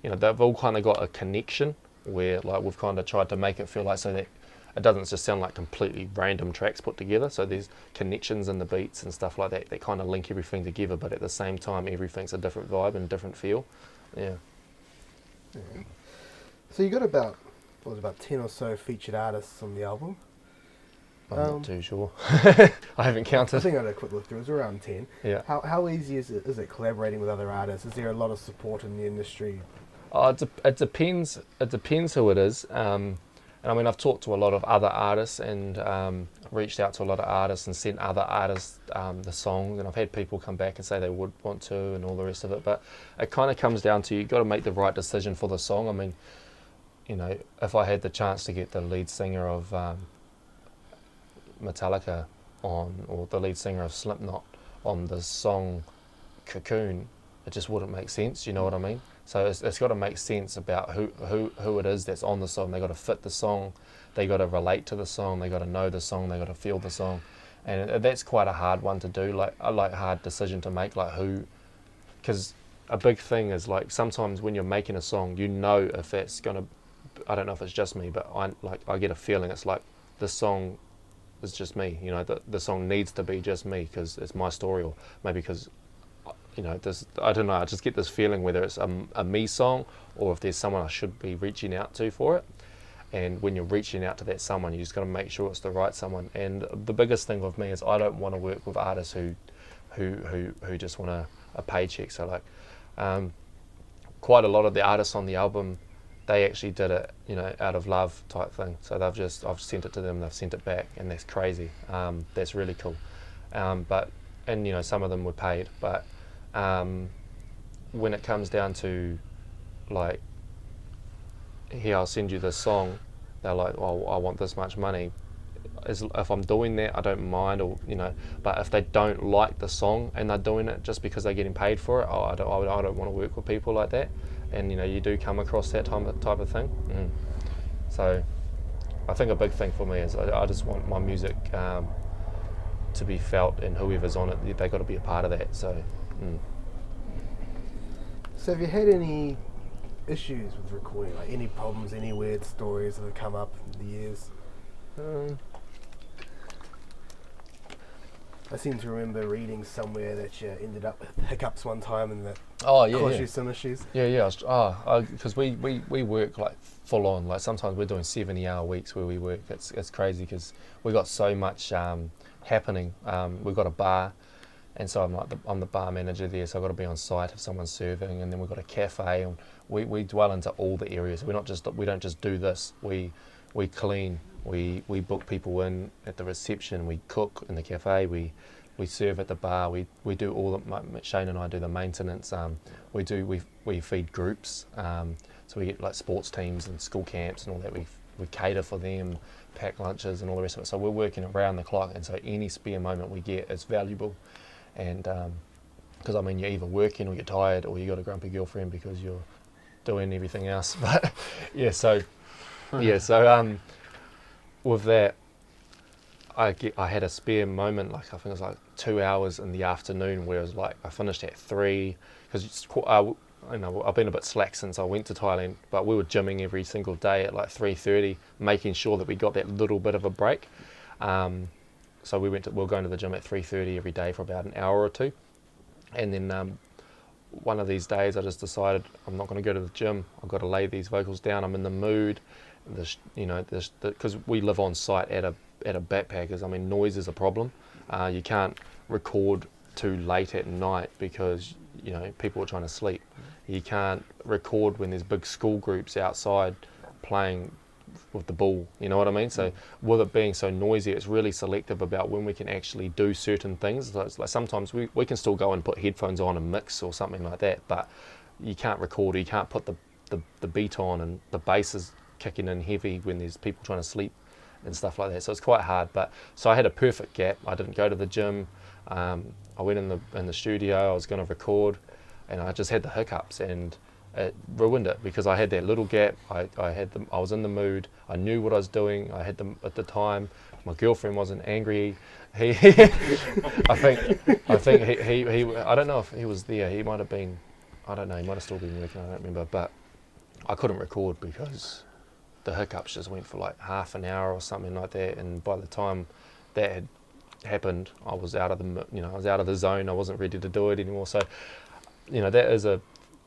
you know, they've all kind of got a connection where like we've kind of tried to make it feel like so that it doesn't just sound like completely random tracks put together. So there's connections in the beats and stuff like that that kind of link everything together, but at the same time everything's a different vibe and different feel. Yeah. Yeah. So you got about 10 or so featured artists on the album. I'm not too sure. I haven't counted. I think I had a quick look through. It was around 10. Yeah. How easy is it collaborating with other artists? Is there a lot of support in the industry? It depends. It depends who it is. And I mean, I've talked to a lot of other artists and reached out to a lot of artists and sent other artists the songs. And I've had people come back and say they would want to and all the rest of it. But it kind of comes down to you've got to make the right decision for the song. I mean, you know, if I had the chance to get the lead singer of Metallica on, or the lead singer of Slipknot on the song Cocoon, it just wouldn't make sense. You know what I mean? So it's got to make sense about who it is that's on the song. They got to fit the song, they got to relate to the song, they got to know the song, they got to feel the song, and that's quite a hard one to do. Like hard decision to make, like who, because a big thing is like sometimes when you're making a song, you know if that's gonna, I don't know if it's just me, but I get a feeling it's like this song is just me. You know, the song needs to be just me because it's my story, or maybe because, you know, I don't know, I just get this feeling whether it's a me song or if there's someone I should be reaching out to for it. And when you're reaching out to that someone, you just got to make sure it's the right someone. And the biggest thing with me is I don't want to work with artists who just want a paycheck. So like quite a lot of the artists on the album, they actually did it, you know, out of love type thing. So I've sent it to them, they've sent it back, and that's crazy. That's really cool. And you know, some of them were paid, but when it comes down to like, here, I'll send you this song, they're like, well, I want this much money. If I'm doing that, I don't mind, or you know, but if they don't like the song and they're doing it just because they're getting paid for it, I don't want to work with people like that. And you know, you do come across that type of thing. So I think a big thing for me is I just want my music to be felt, and whoever's on it, they got to be a part of that. So. So have you had any issues with recording, like any problems, any weird stories that have come up in the years? I seem to remember reading somewhere that you ended up with hiccups one time and that caused you some issues. Yeah. Because we work like full on. Like sometimes we're doing 70-hour weeks where we work. It's crazy because we got so much happening. We've got a bar, and so I'm the bar manager there. So I've got to be on site if someone's serving, and then we've got a cafe, and we dwell into all the areas. We don't just do this. We clean. We book people in at the reception. We cook in the cafe. We serve at the bar. We do all the, Shane and I do the maintenance. We feed groups. So we get like sports teams and school camps and all that. We cater for them, pack lunches and all the rest of it. So we're working around the clock, and so any spare moment we get is valuable. And because I mean, you're either working or you're tired or you got a grumpy girlfriend because you're doing everything else. But yeah, so with that, I had a spare moment, like I think it was like 2 hours in the afternoon, where it was like I finished at 3 because I've been a bit slack since I went to Thailand, but we were gymming every single day at like 3:30, making sure that we got that little bit of a break. So we were going to the gym at 3:30 every day for about an hour or two, and then one of these days I just decided I'm not going to go to the gym. I've got to lay these vocals down. I'm in the mood. Because we live on site at a backpackers. I mean, noise is a problem. You can't record too late at night because you know people are trying to sleep. You can't record when there's big school groups outside playing with the ball. You know what I mean? So with it being so noisy, it's really selective about when we can actually do certain things. So it's like sometimes we can still go and put headphones on and mix or something like that, but you can't record. Or you can't put the beat on and the bass is kicking in heavy when there's people trying to sleep and stuff like that. So it's quite hard. But so I had a perfect gap. I didn't go to the gym. I went in the studio. I was going to record, and I just had the hiccups, and it ruined it because I had that little gap. I was in the mood. I knew what I was doing. I had them at the time. My girlfriend wasn't angry. I think he I don't know if he was there. He might have been. I don't know. He might have still been working. I don't remember. But I couldn't record because the hiccups just went for like half an hour or something like that. And by the time that had happened, I was out of the zone. I wasn't ready to do it anymore. So, that is a,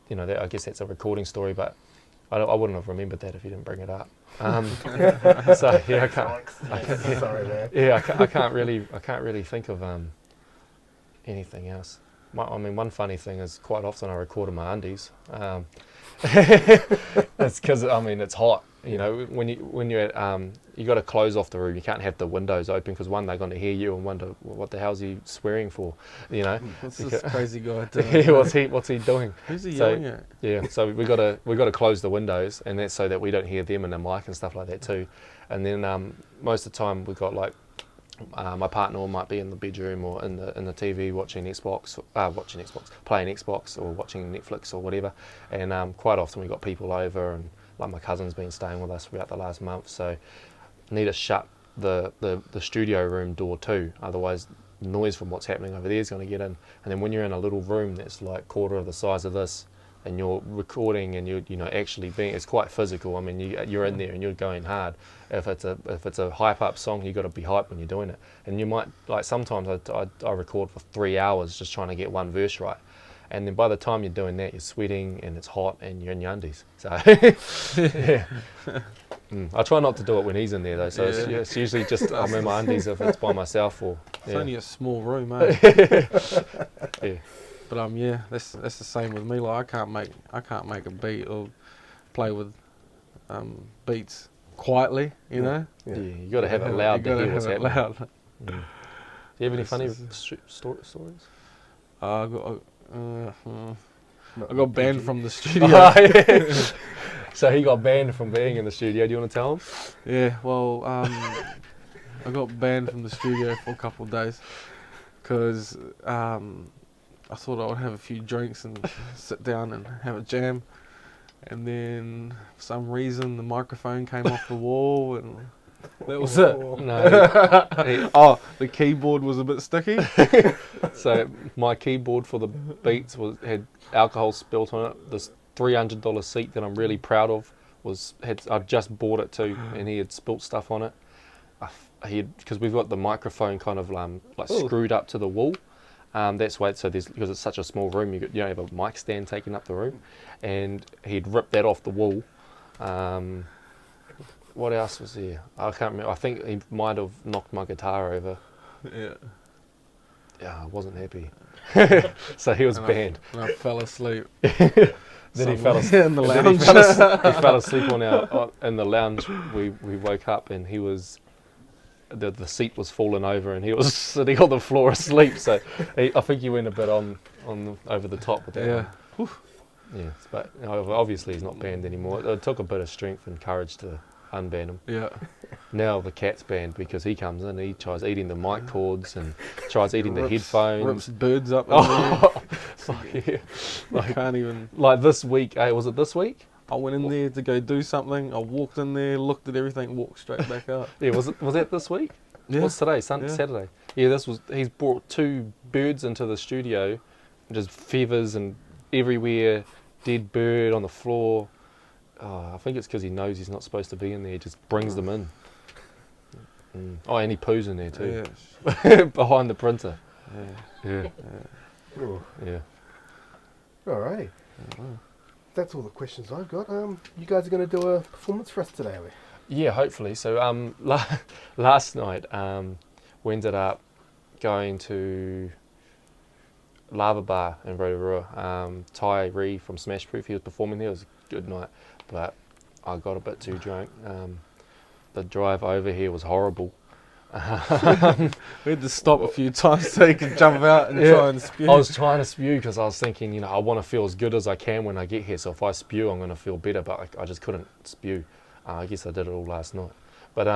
that, I guess that's a recording story. But I wouldn't have remembered that if you didn't bring it up. So yeah, I can't. Sorry, man. Yeah, I can't really think of anything else. One funny thing is quite often I record in my undies. It's because it's hot. When you're you got to close off the room. You can't have the windows open because one, they're going to hear you and wonder what the hell's he swearing for. What's this crazy guy doing? Yeah, what's he doing? Who's he yelling at? Yeah, so we got to close the windows, and that's so that we don't hear them and the mic and stuff like that too. And then most of the time we got like my partner might be in the bedroom or in the TV watching Xbox, playing Xbox or watching Netflix or whatever. And quite often we got people over, and like my cousin's been staying with us for about the last month, so need to shut the studio room door too. Otherwise, noise from what's happening over there is going to get in. And then when you're in a little room that's like quarter of the size of this, and you're recording and you're actually being, it's quite physical. You're in there and you're going hard. If it's a hype up song, you got to be hyped when you're doing it. And you might, like, sometimes I record for 3 hours just trying to get one verse right. And then by the time you're doing that, you're sweating and it's hot and you're in your undies. So yeah. I try not to do it when he's in there though. So it's usually just I'm in my undies if it's by myself or. It's only a small room, eh? Yeah. But that's the same with me. Like I can't make a beat or play with beats quietly. You know. Yeah, you got to have it loud to hear what's happening. Loud. Do you have any funny stories? I got banned from the studio. So he got banned from being in the studio. Do you want to tell him? Yeah. Well, I got banned from the studio for a couple of days because I thought I would have a few drinks and sit down and have a jam, and then for some reason the microphone came off the wall and that was it. No. The keyboard was a bit sticky. So my keyboard for the beats had alcohol spilt on it. This $300 seat that I'm really proud of I just bought it too, and he had spilt stuff on it. Because we've got the microphone kind of screwed up to the wall. That's why. So because it's such a small room, you don't have a mic stand taking up the room, and he'd ripped that off the wall. What else was there? I can't remember. I think he might have knocked my guitar over. Yeah. Yeah, I wasn't happy. So he was banned. And I fell asleep. Then he fell asleep in the lounge. He fell asleep in the lounge. We woke up and he was. The seat was falling over and he was sitting on the floor asleep. So I think he went a bit on over the top with that one. Yeah, but obviously he's not banned anymore. It took a bit of strength and courage to unban him. Yeah. Now the cat's banned because he comes in, he tries eating the mic cords and tries eating the headphones. Rips birds up. Yeah. I can't even. Like this week, was it this week? I went in there to go do something. I walked in there, looked at everything, walked straight back out. Yeah, was that this week? Yeah. What's today? Saturday. Yeah, he's brought 2 birds into the studio, just feathers and everywhere, dead bird on the floor. I think it's because he knows he's not supposed to be in there. He just brings them in. Oh, and he poos in there too. Yeah. Behind the printer. Yeah. Yeah. Alrighty. That's all the questions I've got. You guys are going to do a performance for us today, are we? Yeah, hopefully. So last night we ended up going to Lava Bar in Rotorua. Tyree from Smash Proof, he was performing there. It was a good night, but I got a bit too drunk. The drive over here was horrible. We had to stop a few times so you could jump out and try and spew. I was trying to spew because I was thinking, I want to feel as good as I can when I get here. So if I spew, I'm going to feel better. But I just couldn't spew. I guess I did it all last night. But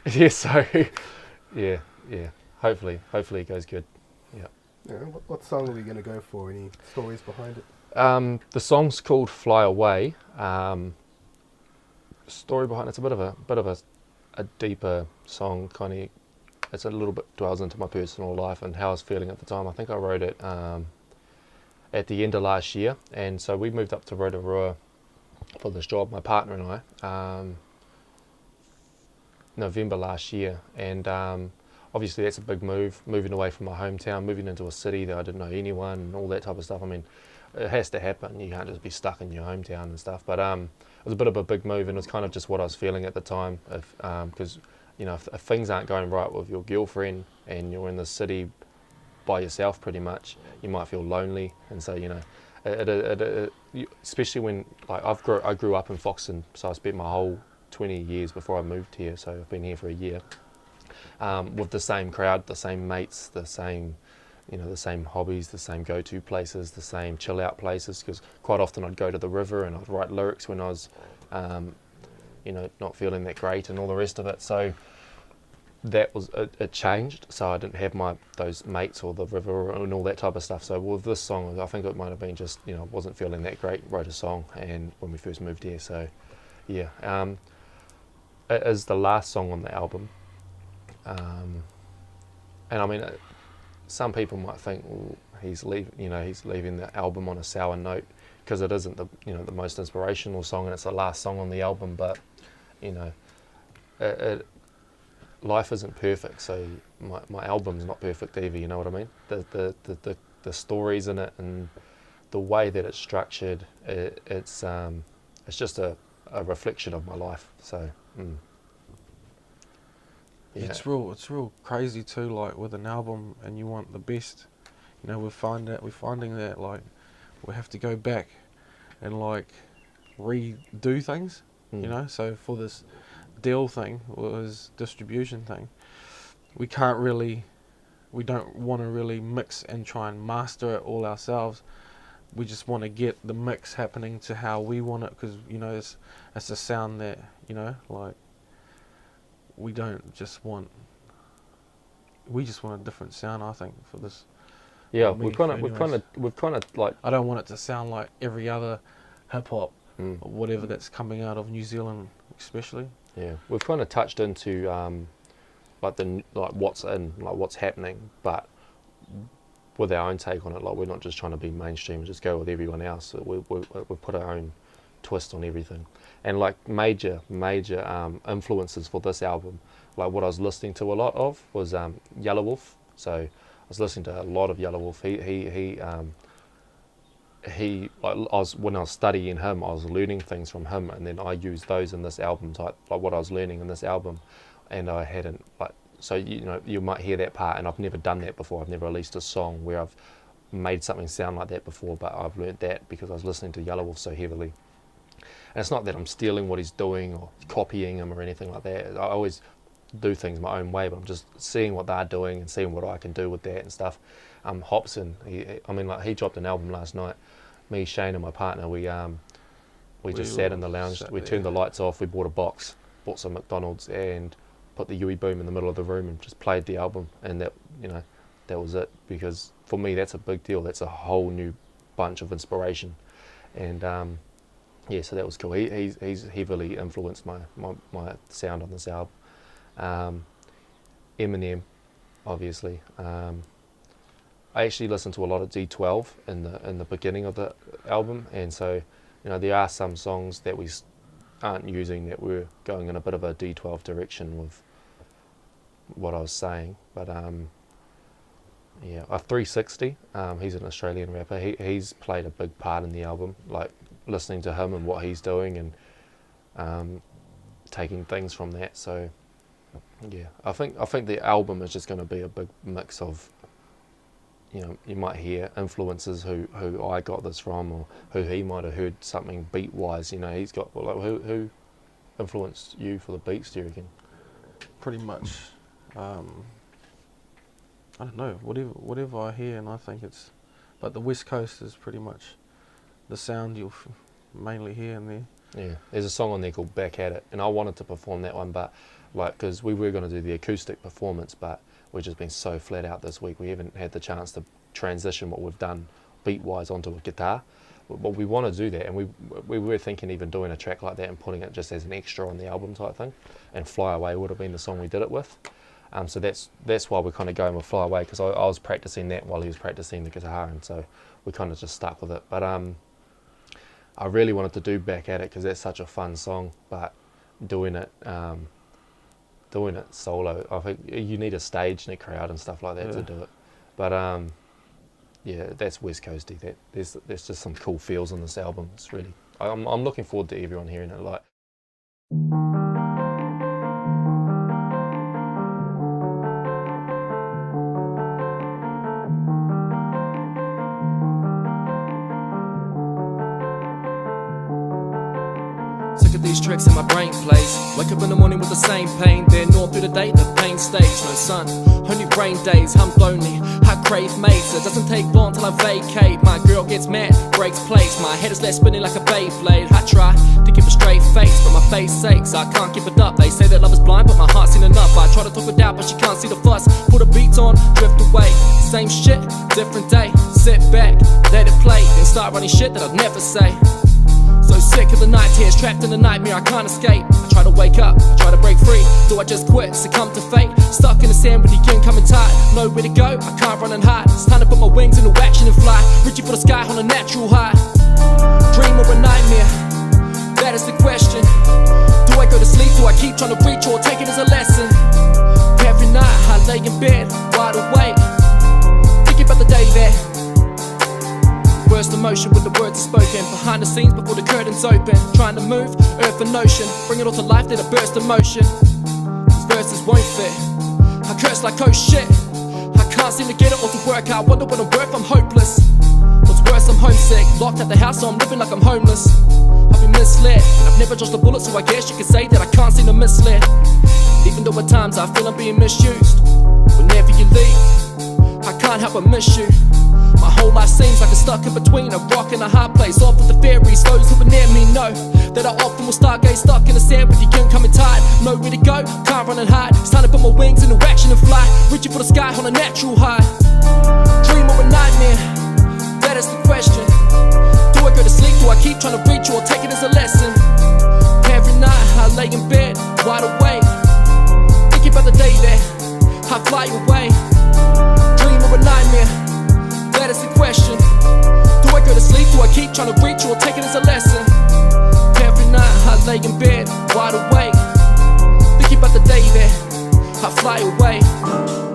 yeah, so yeah. Hopefully it goes good. Yeah. What song are we going to go for? Any stories behind it? The song's called Fly Away. Story behind it's a bit of a deeper song, kind of. It's a little bit dwells into my personal life and how I was feeling at the time. I think I wrote it at the end of last year, and so we moved up to Rotorua for this job, my partner and I, November last year, and obviously that's a big move, moving away from my hometown, moving into a city that I didn't know anyone and all that type of stuff. I mean, it has to happen. You can't just be stuck in your hometown and stuff. But it was a bit of a big move, and it was kind of just what I was feeling at the time. Because you know, if things aren't going right with your girlfriend and you're in the city by yourself, pretty much, you might feel lonely. And so you know, especially when like I grew up in Foxton, so I spent my whole 20 years before I moved here. So I've been here for a year with the same crowd, the same mates, the same. You know, the same hobbies, the same go-to places, the same chill-out places, because quite often I'd go to the river and I'd write lyrics when I was, you know, not feeling that great and all the rest of it. So that was, it changed, so I didn't have those mates or the river and all that type of stuff. So with this song, I think it might have been just, you know, I wasn't feeling that great, wrote a song, and when we first moved here, so yeah. It is the last song on the album, and I mean, some people might think, well, he's leaving the album on a sour note, because it isn't the most inspirational song, and it's the last song on the album. But you know, life isn't perfect, so my album's not perfect either. You know what I mean? The stories in it and the way that it's structured, it's just a reflection of my life. So. Yeah. It's real crazy too, like with an album and you want the best, you know, we're finding that like we have to go back and like redo things, you know. So for this deal thing or this distribution thing, we don't want to really mix and try and master it all ourselves. We just want to get the mix happening to how we want it, because you know it's a sound that, you know, like we just want a different sound, I think, for this. Yeah, we've kind of like. I don't want it to sound like every other hip hop or whatever that's coming out of New Zealand, especially. Yeah, we've kind of touched into what's happening, but with our own take on it. Like, we're not just trying to be mainstream and just go with everyone else. We put our own twist on everything. And like major influences for this album, like what I was listening to a lot of was Yellow Wolf. So I was listening to a lot of Yellow Wolf. When I was studying him, I was learning things from him, and then I used those in this album, type like what I was learning in this album, and I hadn't like. So you know, you might hear that part, and I've never done that before. I've never released a song where I've made something sound like that before, but I've learnt that because I was listening to Yellow Wolf so heavily. And it's not that I'm stealing what he's doing or copying him or anything like that. I always do things my own way, but I'm just seeing what they're doing and seeing what I can do with that and stuff. Hobson, he dropped an album last night. Me, Shane, and my partner, we just sat in the lounge. We turned the lights off. We bought a box, bought some McDonald's, and put the Yui Boom in the middle of the room and just played the album. And that was it. Because for me, that's a big deal. That's a whole new bunch of inspiration. And yeah, so that was cool. He's heavily influenced my sound on this album. Eminem, obviously. I actually listened to a lot of D12 in the beginning of the album, and so you know, there are some songs that we aren't using that we're going in a bit of a D12 direction with what I was saying. But yeah, 360. He's an Australian rapper. He's played a big part in the album, like listening to him and what he's doing, and taking things from that. So yeah, I think the album is just going to be a big mix of, you know, you might hear influences who I got this from, or who he might have heard something beat wise. You know, he's got like who influenced you for the beats, do you reckon? Pretty much. I don't know, whatever I hear, and I think it's, but the West Coast is pretty much the sound you'll mainly hear in there. Yeah, there's a song on there called Back At It, and I wanted to perform that one, but like, because we were going to do the acoustic performance, but we've just been so flat out this week, we haven't had the chance to transition what we've done beat wise onto a guitar. well, we want to do that, and we were thinking even doing a track like that and putting it just as an extra on the album type thing, and Fly Away would have been the song we did it with. So that's why we're kind of going with Fly Away, because I was practicing that while he was practicing the guitar, and so we kind of just stuck with it. But I really wanted to do Back at It because that's such a fun song, but doing it solo, I think you need a stage and a crowd and stuff like that to do it. But yeah, that's West Coasty. There's just some cool feels on this album. It's really, I'm looking forward to everyone hearing it. Like. Sick of these tricks in my brain plays. Wake up in the morning with the same pain, then all through the day the pain stays. No sun, only rain days, I'm lonely, I crave mates. It doesn't take long till I vacate. My girl gets mad, breaks plates. My head is left spinning like a Beyblade. I try to keep a straight face, but my face aches, I can't keep it up. They say that love is blind, but my heart's seen enough. I try to talk it out, but she can't see the fuss. Put a beat on, drift away. Same shit, different day. Sit back, let it play, then start running shit that I'd never say. So sick of the night tears, trapped in a nightmare I can't escape. I try to wake up, I try to break free. Do I just quit, succumb to fate? Stuck in the sand with the yin coming tight. Nowhere to go, I can't run and hide. It's time to put my wings into action and fly, reaching for the sky on a natural high. Dream or a nightmare? That is the question. Do I go to sleep, do I keep trying to reach, or take it as a lesson? Every night I lay in bed, wide awake, thinking about the day that burst emotion with the words are spoken. Behind the scenes before the curtains open, trying to move earth and ocean, bring it all to life, then a burst emotion. These verses won't fit, I curse like oh shit. I can't seem to get it all to work out. Wonder what I'm worth, I'm hopeless. What's worse, I'm homesick, locked at the house, so I'm living like I'm homeless. I've been misled, and I've never dodged a bullet, so I guess you could say that I can't seem to mislead. Even though at times I feel I'm being misused. Whenever you leave, I can't help but miss you. My whole life seems like I'm stuck in between a rock and a hard place. Off with the fairies, those who are near me know that I often will stargaze, stuck in the sand with the yin coming tide. Nowhere to go, can't run and hide. It's time to put my wings into action and fly, reaching for the sky on a natural high. Dream or a nightmare? That is the question. Do I go to sleep, do I keep trying to reach, or take it as a lesson? Every night I lay in bed, wide awake, thinking about the day that I fly away. Dream or a nightmare? That is the question. Do I go to sleep, do I keep trying to reach, or take it as a lesson? Every night I lay in bed, wide awake, thinking about the day that I fly away.